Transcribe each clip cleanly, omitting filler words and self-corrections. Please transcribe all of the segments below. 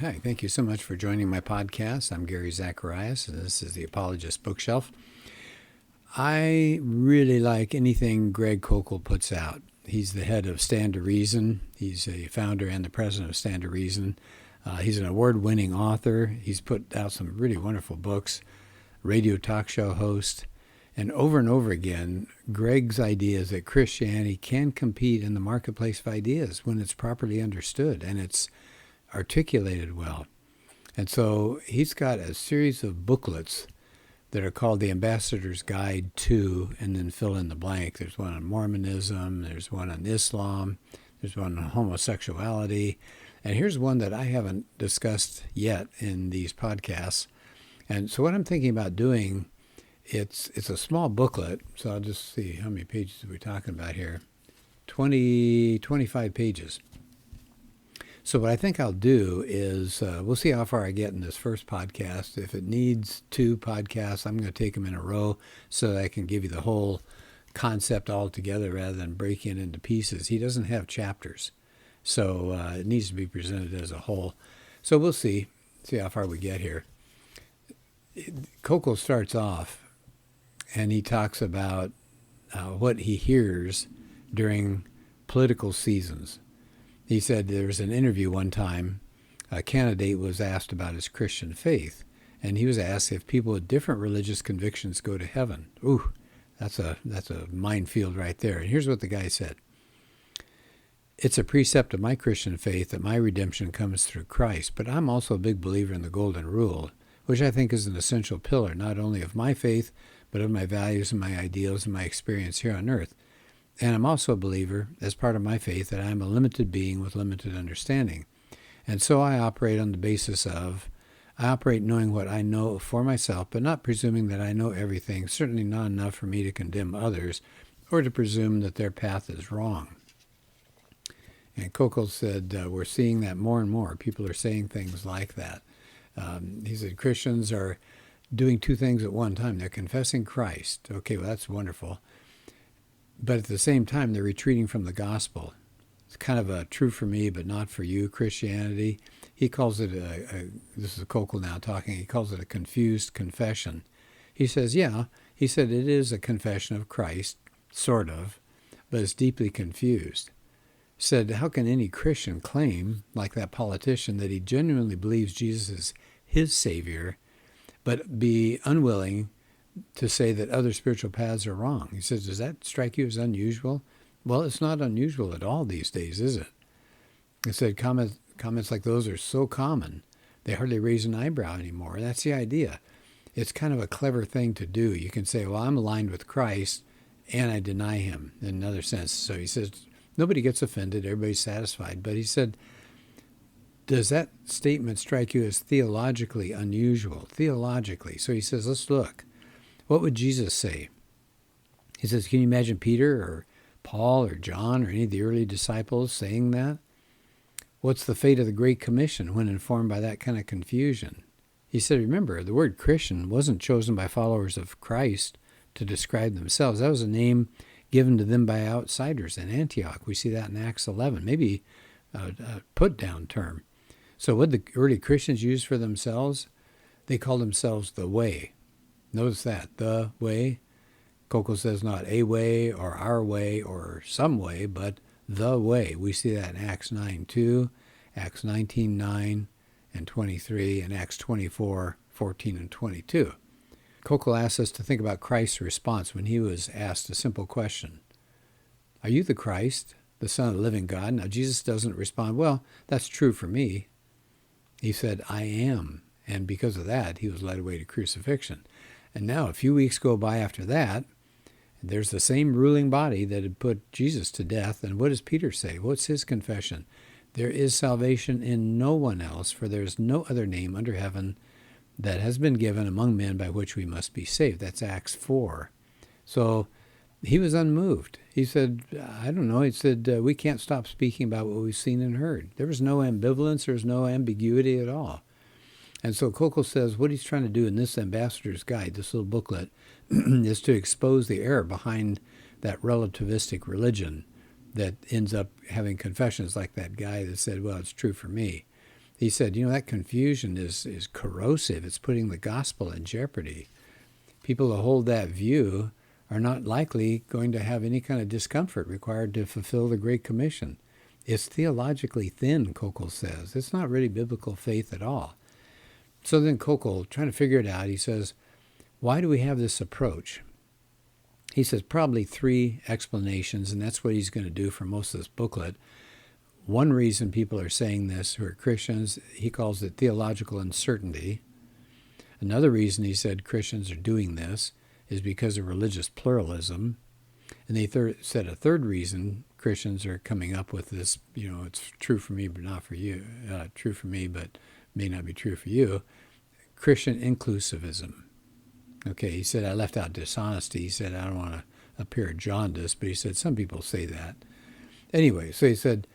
Hi, thank you so much for joining my podcast. I'm Gary Zacharias, and this is the Apologist bookshelf. I really like anything Greg Koukl puts out. He's the head of Stand to Reason. He's a founder and the president of Stand to Reason. He's an award-winning author. He's put out some really wonderful books, radio talk show host. And over again, Greg's idea is that Christianity can compete in the marketplace of ideas when it's properly understood and it's articulated well. And so he's got a series of booklets that are called the Ambassador's Guide to, and then fill in the blank. There's one on Mormonism, there's one on Islam, there's one on homosexuality, and here's one that I haven't discussed yet in these podcasts. And so what I'm thinking about doing, it's a small booklet, so I'll just see how many pages are we talking about here. 25 pages. So what I think I'll do is we'll see how far I get in this first podcast. If it needs 2 podcasts, I'm going to take them in a row so that I can give you the whole concept all together rather than breaking it into pieces. He doesn't have chapters, so it needs to be presented as a whole. So we'll see how far we get here. Koukl starts off, and he talks about what he hears during political seasons. He said there was an interview one time, a candidate was asked about his Christian faith, and he was asked if people with different religious convictions go to heaven. Ooh, that's a minefield right there. And here's what the guy said. It's a precept of my Christian faith that my redemption comes through Christ, but I'm also a big believer in the golden rule, which I think is an essential pillar not only of my faith, but of my values and my ideals and my experience here on earth. And I'm also a believer, as part of my faith, that I am a limited being with limited understanding. And so I operate on the basis of, I operate knowing what I know for myself, but not presuming that I know everything, certainly not enough for me to condemn others, or to presume that their path is wrong. And Koukl said, we're seeing that more and more. People are saying things like that. He said Christians are doing 2 things at one time. They're confessing Christ. Okay, well, that's wonderful. But at the same time, they're retreating from the gospel. It's kind of a true for me, but not for you Christianity. He calls it this is Koukl now talking, he calls it a confused confession. He says, it is a confession of Christ, sort of, but it's deeply confused. He said, how can any Christian claim, like that politician, that he genuinely believes Jesus is his Savior, but be unwilling to say that other spiritual paths are wrong? He says, does that strike you as unusual? Well, it's not unusual at all these days, is it? He said, comments like those are so common, they hardly raise an eyebrow anymore. That's the idea. It's kind of a clever thing to do. You can say, well, I'm aligned with Christ, and I deny him in another sense. So he says, nobody gets offended, everybody's satisfied. But he said, does that statement strike you as theologically unusual? Theologically. So he says, let's look. What would Jesus say? He says, can you imagine Peter or Paul or John or any of the early disciples saying that? What's the fate of the Great Commission when informed by that kind of confusion? He said, remember, the word Christian wasn't chosen by followers of Christ to describe themselves. That was a name given to them by outsiders in Antioch. We see that in Acts 11, maybe a put-down term. So what did the early Christians use for themselves? They called themselves the Way. Notice that, the way. Koukl says not a way or our way or some way, but the way. We see that in Acts 9:2, Acts 19:9 and 23, and Acts 24:14 and 22. Koukl asks us to think about Christ's response when he was asked a simple question. Are you the Christ, the Son of the living God? Now, Jesus doesn't respond, well, that's true for me. He said, I am. And because of that, he was led away to crucifixion. And now a few weeks go by after that, there's the same ruling body that had put Jesus to death. And what does Peter say? What's his confession? There is salvation in no one else, for there is no other name under heaven that has been given among men by which we must be saved. That's Acts 4. So he was unmoved. He said, I don't know. He said, we can't stop speaking about what we've seen and heard. There was no ambivalence. There was no ambiguity at all. And so Koukl says what he's trying to do in this Ambassador's Guide, this little booklet, is to expose the error behind that relativistic religion that ends up having confessions like that guy that said, well, it's true for me. He said, that confusion is corrosive. It's putting the gospel in jeopardy. People who hold that view are not likely going to have any kind of discomfort required to fulfill the Great Commission. It's theologically thin, Koukl says. It's not really biblical faith at all. So then Koukl, trying to figure it out, he says, why do we have this approach? He says probably 3 explanations, and that's what he's going to do for most of this booklet. One reason people are saying this who are Christians, he calls it theological uncertainty. Another reason he said Christians are doing this is because of religious pluralism. And they said a third reason Christians are coming up with this, it's true for me but not for you, true for me but may not be true for you, Christian inclusivism. Okay, he said, I left out dishonesty. He said, I don't want to appear jaundiced, but he said, some people say that. Anyway, so he said,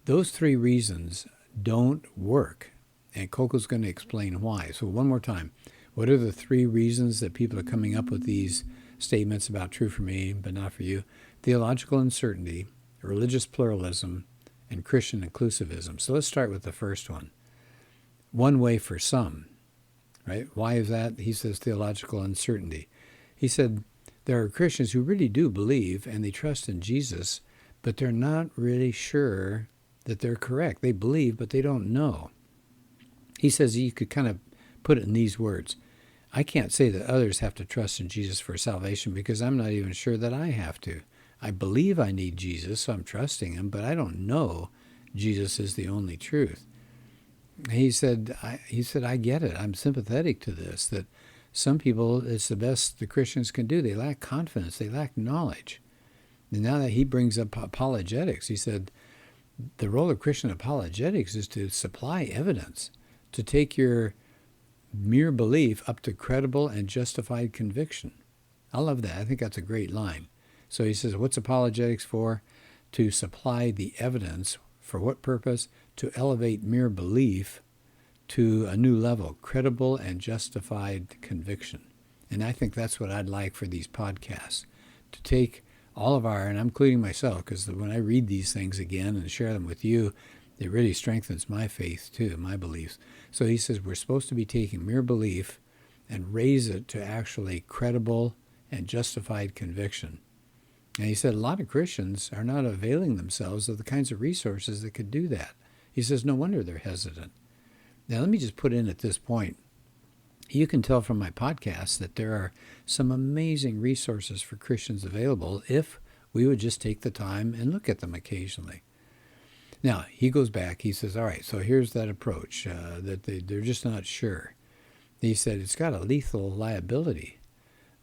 those 3 reasons don't work. And Koukl's going to explain why. So one more time, what are the 3 reasons that people are coming up with these statements about true for me, but not for you? Theological uncertainty, religious pluralism, and Christian inclusivism. So let's start with the first one. One way for some, right? Why is that? He says theological uncertainty. He said there are Christians who really do believe and they trust in Jesus, but they're not really sure that they're correct. They believe, but they don't know. He says you could kind of put it in these words. I can't say that others have to trust in Jesus for salvation because I'm not even sure that I have to. I believe I need Jesus, so I'm trusting him, but I don't know Jesus is the only truth. He said, I get it. I'm sympathetic to this, that some people, it's the best the Christians can do. They lack confidence. They lack knowledge. And now that he brings up apologetics, he said, the role of Christian apologetics is to supply evidence, to take your mere belief up to credible and justified conviction. I love that. I think that's a great line. So he says, what's apologetics for? To supply the evidence. For what purpose? To elevate mere belief to a new level, credible and justified conviction. And I think that's what I'd like for these podcasts, to take all of our, and I'm including myself, because when I read these things again and share them with you, it really strengthens my faith too, my beliefs. So he says we're supposed to be taking mere belief and raise it to actually credible and justified conviction. And he said a lot of Christians are not availing themselves of the kinds of resources that could do that. He says no wonder they're hesitant. Now let me just put in at this point, you can tell from my podcast that there are some amazing resources for Christians available if we would just take the time and look at them occasionally. Now, he goes back, he says, all right, so here's that approach, that they're just not sure. He said it's got a lethal liability.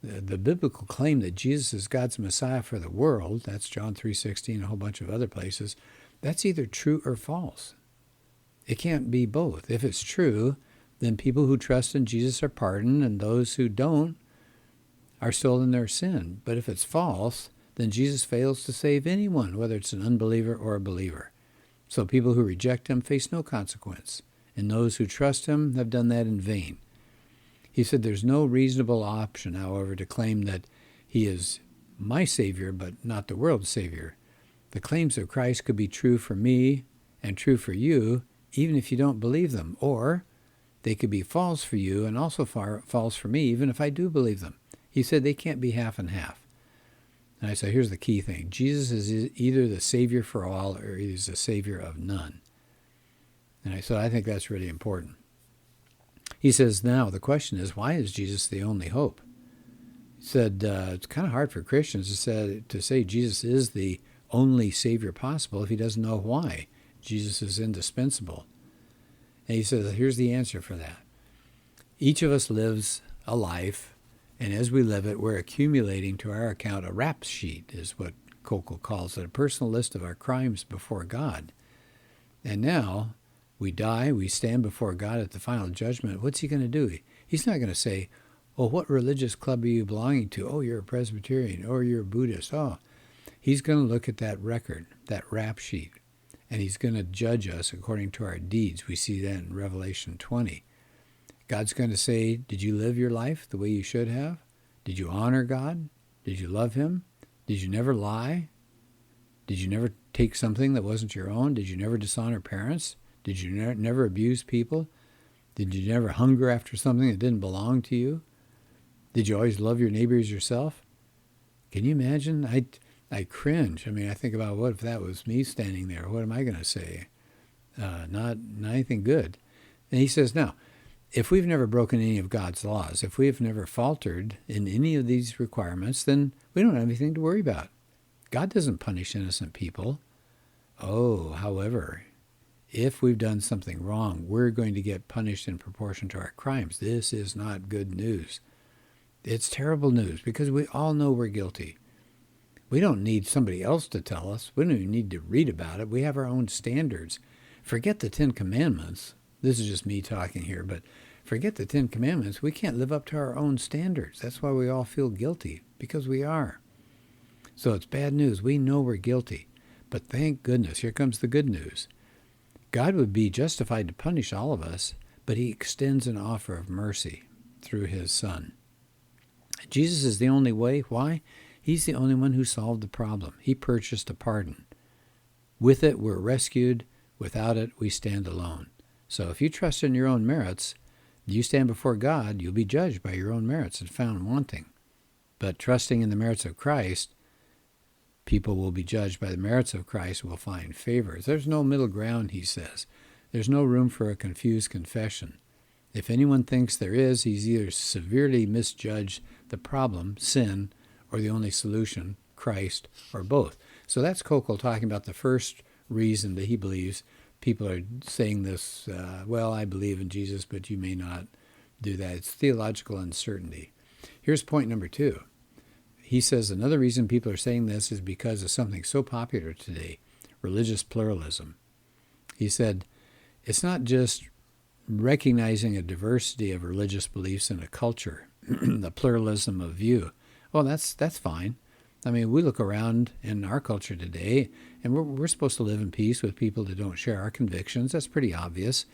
The biblical claim that Jesus is God's Messiah for the world, that's John 3:16, a whole bunch of other places, that's either true or false. It can't be both. If it's true, then people who trust in Jesus are pardoned, and those who don't are still in their sin. But if it's false, then Jesus fails to save anyone, whether it's an unbeliever or a believer. So people who reject him face no consequence, and those who trust him have done that in vain. He said there's no reasonable option, however, to claim that he is my Savior, but not the world's Savior. The claims of Christ could be true for me and true for you, even if you don't believe them, or they could be false for you and also false for me, even if I do believe them. He said they can't be half and half. And I said, here's the key thing. Jesus is either the Savior for all or he's the Savior of none. And I said, I think that's really important. He says, now the question is, why is Jesus the only hope? He said, it's kind of hard for Christians to say Jesus is the only Savior possible if he doesn't know why. Jesus is indispensable. And he says, here's the answer for that. Each of us lives a life, and as we live it, we're accumulating to our account a rap sheet, is what Koukl calls it, a personal list of our crimes before God. And now we die, we stand before God at the final judgment. What's he going to do? He's not going to say, oh, what religious club are you belonging to? Oh, you're a Presbyterian, or you're a Buddhist. Oh, he's going to look at that record, that rap sheet, and he's going to judge us according to our deeds. We see that in Revelation 20. God's going to say, did you live your life the way you should have? Did you honor God? Did you love him? Did you never lie? Did you never take something that wasn't your own? Did you never dishonor parents? Did you never abuse people? Did you never hunger after something that didn't belong to you? Did you always love your neighbors yourself? Can you imagine? I cringe. I mean, I think about, what if that was me standing there? What am I going to say? Not anything good. And he says, now, if we've never broken any of God's laws, if we have never faltered in any of these requirements, then we don't have anything to worry about. God doesn't punish innocent people. Oh, however, if we've done something wrong, we're going to get punished in proportion to our crimes. This is not good news. It's terrible news, because we all know we're guilty. We don't need somebody else to tell us. We don't even need to read about it. We have our own standards. Forget the 10 Commandments. This is just me talking here, but forget the 10 Commandments. We can't live up to our own standards. That's why we all feel guilty, because we are. So it's bad news. We know we're guilty. But thank goodness, here comes the good news. God would be justified to punish all of us, but he extends an offer of mercy through his Son. Jesus is the only way. Why? He's the only one who solved the problem. He purchased a pardon. With it, we're rescued. Without it, we stand alone. So if you trust in your own merits, you stand before God, you'll be judged by your own merits and found wanting. But trusting in the merits of Christ, people will be judged by the merits of Christ and will find favor. There's no middle ground, he says. There's no room for a confused confession. If anyone thinks there is, he's either severely misjudged the problem, sin, or the only solution, Christ, or both. So that's Koukl talking about the first reason that he believes people are saying this, well, I believe in Jesus, but you may not do that. It's theological uncertainty. Here's point number 2. He says another reason people are saying this is because of something so popular today, religious pluralism. He said, it's not just recognizing a diversity of religious beliefs in a culture, the pluralism of view. Well, that's fine. I mean, we look around in our culture today, and we're supposed to live in peace with people that don't share our convictions. That's pretty obvious.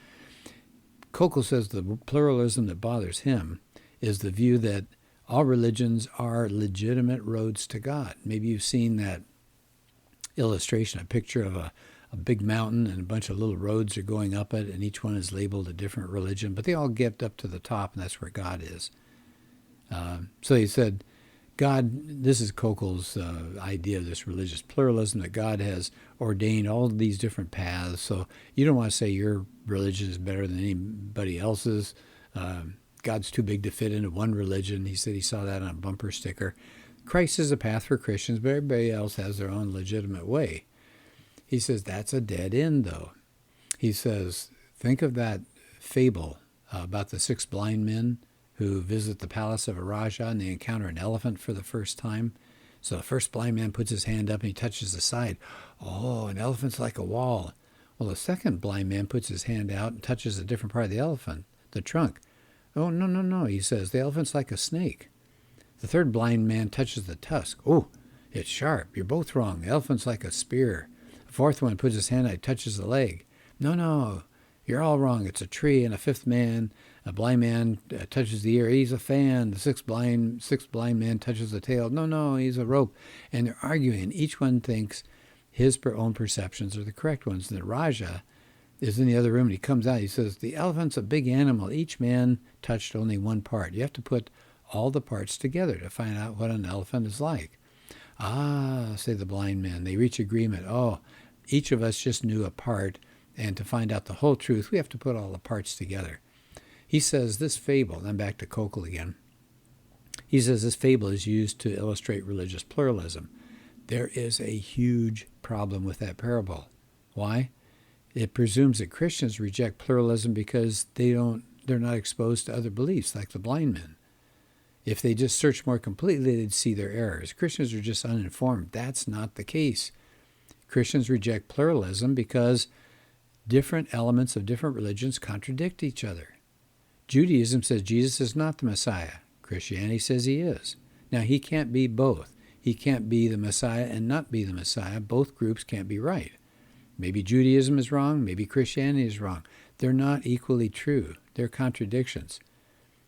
Koukl says the pluralism that bothers him is the view that all religions are legitimate roads to God. Maybe you've seen that illustration, a picture of a big mountain and a bunch of little roads are going up it, and each one is labeled a different religion, but they all get up to the top, and that's where God is. So he said, God, this is Koukl's idea of this religious pluralism, that God has ordained all of these different paths. So you don't want to say your religion is better than anybody else's. God's too big to fit into one religion. He said he saw that on a bumper sticker. Christ is a path for Christians, but everybody else has their own legitimate way. He says that's a dead end, though. He says, think of that fable about the 6 blind men who visit the palace of a Raja, and they encounter an elephant for the first time. So the first blind man puts his hand up and he touches the side. Oh, an elephant's like a wall. Well, the second blind man puts his hand out and touches a different part of the elephant, the trunk. Oh, no, he says, the elephant's like a snake. The third blind man touches the tusk. Oh, it's sharp. You're both wrong. The elephant's like a spear. The fourth one puts his hand out and touches the leg. No, you're all wrong. It's a tree. And a fifth man, a blind man, touches the ear. He's a fan. The sixth blind man touches the tail. No, he's a rope. And they're arguing. And each one thinks his own perceptions are the correct ones. And the Raja is in the other room, and he comes out. He says, the elephant's a big animal. Each man touched only one part. You have to put all the parts together to find out what an elephant is like. Ah, say the blind men. They reach agreement. Oh, each of us just knew a part, and to find out the whole truth, we have to put all the parts together. He says this fable, and I'm back to Koukl again. He says this fable is used to illustrate religious pluralism. There is a huge problem with that parable. Why? It presumes that Christians reject pluralism because they're not exposed to other beliefs, like the blind men. If they just searched more completely, they'd see their errors. Christians are just uninformed. That's not the case. Christians reject pluralism because different elements of different religions contradict each other. Judaism says Jesus is not the Messiah. Christianity says he is. Now, he can't be both. He can't be the Messiah and not be the Messiah. Both groups can't be right. Maybe Judaism is wrong. Maybe Christianity is wrong. They're not equally true. They're contradictions.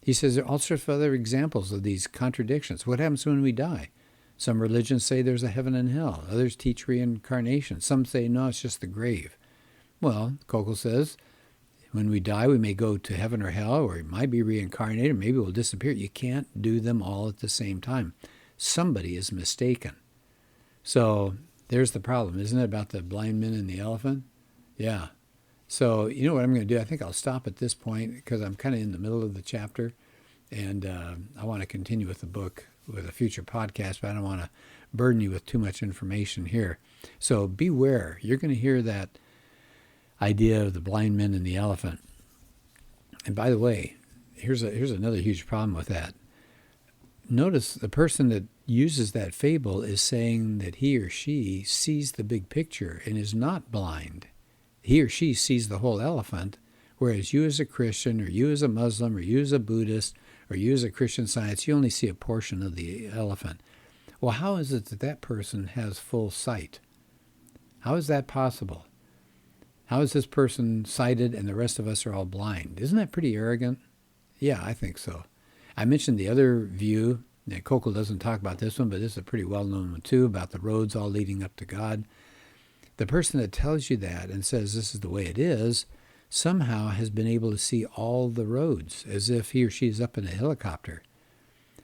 He says there are all sorts of other examples of these contradictions. What happens when we die? Some religions say there's a heaven and hell. Others teach reincarnation. Some say, no, it's just the grave. Well, Koukl says, when we die, we may go to heaven or hell, or we might be reincarnated, or maybe we'll disappear. You can't do them all at the same time. Somebody is mistaken. So there's the problem, isn't it, about the blind men and the elephant? Yeah. So you know what I'm going to do? I think I'll stop at this point because I'm kind of in the middle of the chapter, and I want to continue with the book with a future podcast, but I don't want to burden you with too much information here. So beware. You're going to hear that idea of the blind men and the elephant. And by the way, here's another huge problem with that. Notice the person that uses that fable is saying that he or she sees the big picture and is not blind. He or she sees the whole elephant, whereas you as a Christian, or you as a Muslim, or you as a Buddhist, or you as a Christian Science, you only see a portion of the elephant. Well, how is it that that person has full sight? How is that possible? How is this person sighted and the rest of us are all blind? Isn't that pretty arrogant? Yeah, I think so. I mentioned the other view. Now, Koukl doesn't talk about this one, but this is a pretty well-known one too, about the roads all leading up to God. The person that tells you that and says this is the way it is somehow has been able to see all the roads as if he or she is up in a helicopter.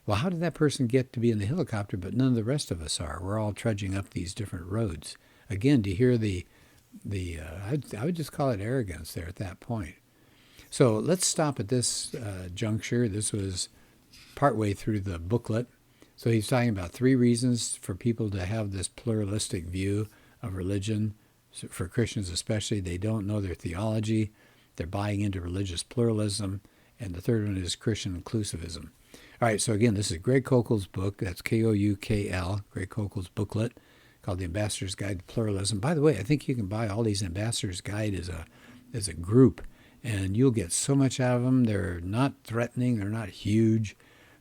Well, how did that person get to be in the helicopter, but none of the rest of us are? We're all trudging up these different roads. Again, to hear I would just call it arrogance there at that point. So let's stop at this juncture. This was partway through the booklet. So he's talking about 3 reasons for people to have this pluralistic view of religion. So for Christians especially, they don't know their theology. They're buying into religious pluralism. And the third one is Christian inclusivism. All right, so again, this is Greg Koukl's book. That's Koukl, Greg Koukl's booklet, called The Ambassador's Guide to Pluralism. By the way, I think you can buy all these Ambassador's Guide as a group, and you'll get so much out of them. They're not threatening. They're not huge.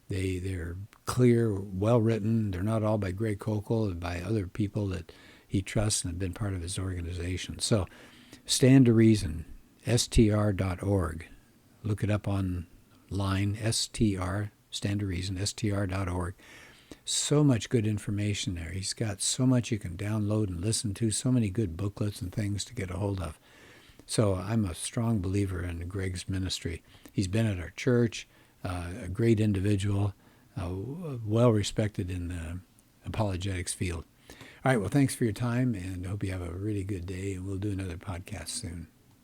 They're clear, well-written. They're not all by Greg Koukl and by other people that he trusts and have been part of his organization. So Stand to Reason, str.org. Look it up online, Stand to Reason, str.org. So much good information there. He's got so much you can download and listen to, so many good booklets and things to get a hold of. So I'm a strong believer in Greg's ministry. He's been at our church, a great individual, well respected in the apologetics field. All right, well, thanks for your time, and I hope you have a really good day, and we'll do another podcast soon.